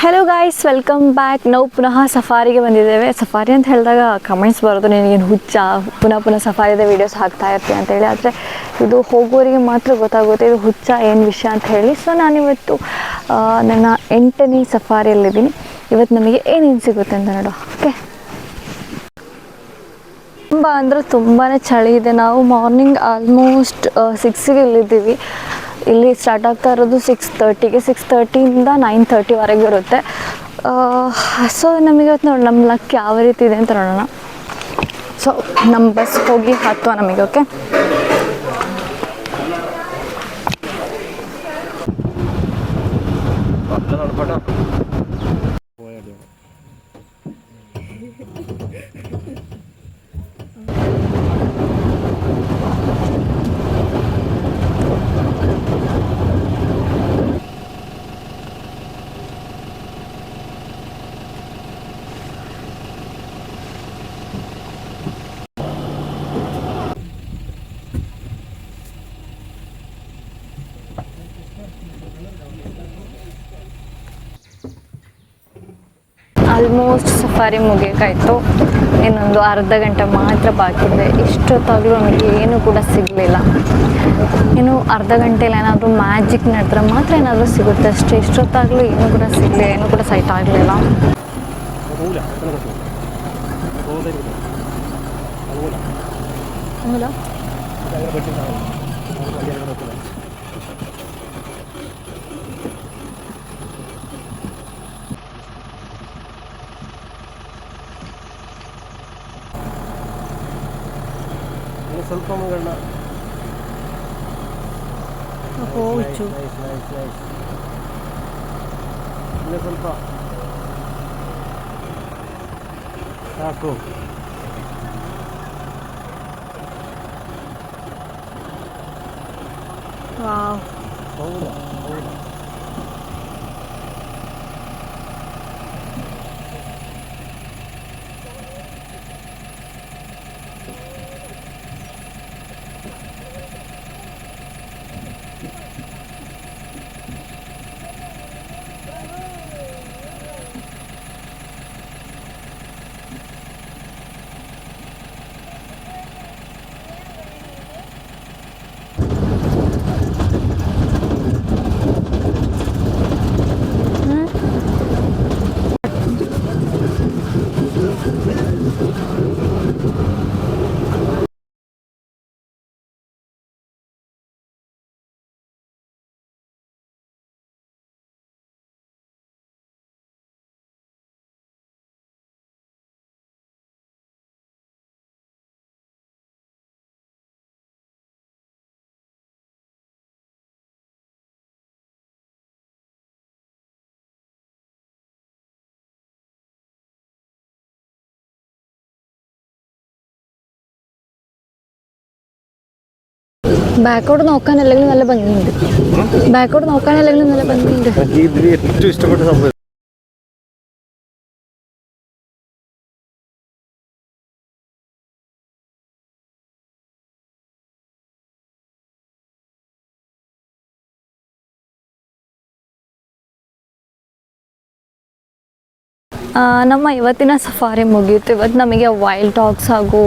Hello guys, welcome back. ನಾವು ಪುನಃ ಸಫಾರಿಗೆ ಬಂದಿದ್ದೇವೆ. ಸಫಾರಿ ಅಂತ ಹೇಳಿದಾಗ ಕಮೆಂಟ್ಸ್ ಬರೋದು, ನಿನಗೇನು ಹುಚ್ಚ, ಪುನಃ ಪುನಃ ಸಫಾರಿದ ವೀಡಿಯೋಸ್ ಹಾಕ್ತಾ ಇರ್ತೀನಿ ಅಂತೇಳಿ. ಆದರೆ ಇದು ಹೋಗೋರಿಗೆ ಮಾತ್ರ ಗೊತ್ತಾಗುತ್ತೆ ಇದು ಹುಚ್ಚ ಏನು ವಿಷಯ ಅಂತ ಹೇಳಿ. ಸೊ ನಾನಿವತ್ತು ನನ್ನ 8ನೇ ಸಫಾರಿಯಲ್ಲಿದ್ದೀನಿ. ಇವತ್ತು ನಮಗೆ ಏನೇನು ಸಿಗುತ್ತೆ ಅಂತ ನೋಡೋ. ಓಕೆ, ತುಂಬ ಅಂದರೆ ತುಂಬಾ ಚಳಿ ಇದೆ. ನಾವು ಮಾರ್ನಿಂಗ್ ಆಲ್ಮೋಸ್ಟ್ 6ಗೆ ಇಲ್ಲಿದ್ದೀವಿ. ಇಲ್ಲಿ ಸ್ಟಾರ್ಟ್ ಆಗ್ತಾ ಇರೋದು 6:30ಗೆ. 6:30ಇಂದ 9:30ವರೆಗೆ ಇರುತ್ತೆ. ಸೊ ನಮಗೆ ಇವತ್ತು ನೋಡಿ ನಮ್ಮ ಲಕ್ ಯಾವ ರೀತಿ ಇದೆ ಅಂತ ನೋಡೋಣ. ಸೊ ನಮ್ಮ ಬಸ್ ಹೋಗಿ ಹತ್ತುವ ನಮಗೆ. ಓಕೆ, ಆಲ್ಮೋಸ್ಟ್ ಸಫಾರಿ ಮುಗಿಯೋಕ್ಕಾಯಿತು. ಇನ್ನೊಂದು ಅರ್ಧ ಗಂಟೆ ಮಾತ್ರ ಬಾಕಿ ಇದೆ. ಇಷ್ಟೊತ್ತಾಗಲೂ ನಮಗೆ ಏನೂ ಕೂಡ ಸಿಗಲಿಲ್ಲ. ಇನ್ನು ಅರ್ಧ ಗಂಟೆಲಿ ಏನಾದರೂ ಮ್ಯಾಜಿಕ್ ನಡೆದ್ರೆ ಮಾತ್ರ ಏನಾದರೂ ಸಿಗುತ್ತೆ ಅಷ್ಟೇ. ಇಷ್ಟೊತ್ತಾಗಲೂ ಏನೂ ಕೂಡ ಸಿಗಲಿಲ್ಲ, ಏನೂ ಕೂಡ ಸೈಟ್ ಆಗಲಿಲ್ಲ. ಸ್ವಲ್ಪ ಮಗಣ್ಣ ಹೋಚು ಇನ್ನೂ ಸ್ವಲ್ಪ ಸಾಕು. ವಾವ್, ಹೌದಾ ಹೌದಾ. ബാക്കോട്ട് നോക്കാൻ അല്ലെങ്കിൽ നല്ല ഭംഗിയുണ്ട്. ബാക്കോട്ട് നോക്കാൻ അല്ലെങ്കിൽ നല്ല ഭംഗിയുണ്ട്. ഇതിൽ ഏറ്റവും ഇഷ്ടപ്പെട്ട സംഭവം ನಮ್ಮ ಇವತ್ತಿನ ಸಫಾರಿ ಮುಗಿಯಿತು. ಇವತ್ತು ನಮಗೆ ವೈಲ್ಡ್ ಡಾಗ್ಸ್ ಹಾಗೂ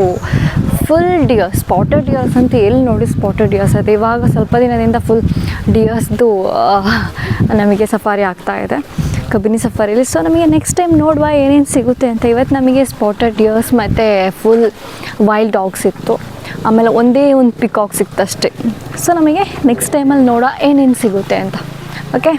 ಫುಲ್ ಡಿಯರ್ಸ್, ಸ್ಪಾಟೆಡ್ ಡಿಯರ್ಸ್ ಅಂತ ಎಲ್ಲಿ ನೋಡಿ ಸ್ಪಾಟೆಡ್ ಡಿಯರ್ಸ್ ಇದೆ. ಇವಾಗ ಸ್ವಲ್ಪ ದಿನದಿಂದ ಫುಲ್ ಡಿಯರ್ಸ್ದು ನಮಗೆ ಸಫಾರಿ ಆಗ್ತಾ ಇದೆ ಕಬಿನಿ ಸಫಾರಿಲಿ. ಸೊ ನಮಗೆ ನೆಕ್ಸ್ಟ್ ಟೈಮ್ ನೋಡುವ ಏನೇನು ಸಿಗುತ್ತೆ ಅಂತ. ಇವತ್ತು ನಮಗೆ ಸ್ಪಾಟೆಡ್ ಡಿಯರ್ಸ್ ಮತ್ತು ಫುಲ್ ವೈಲ್ಡ್ ಡಾಗ್ಸ್ ಇತ್ತು. ಆಮೇಲೆ ಒಂದೇ ಒಂದು ಪಿಕಾಕ್ ಸಿಕ್ತಷ್ಟೇ. ಸೊ ನಮಗೆ ನೆಕ್ಸ್ಟ್ ಟೈಮಲ್ಲಿ ನೋಡುವ ಏನೇನು ಸಿಗುತ್ತೆ ಅಂತ. ಓಕೆ.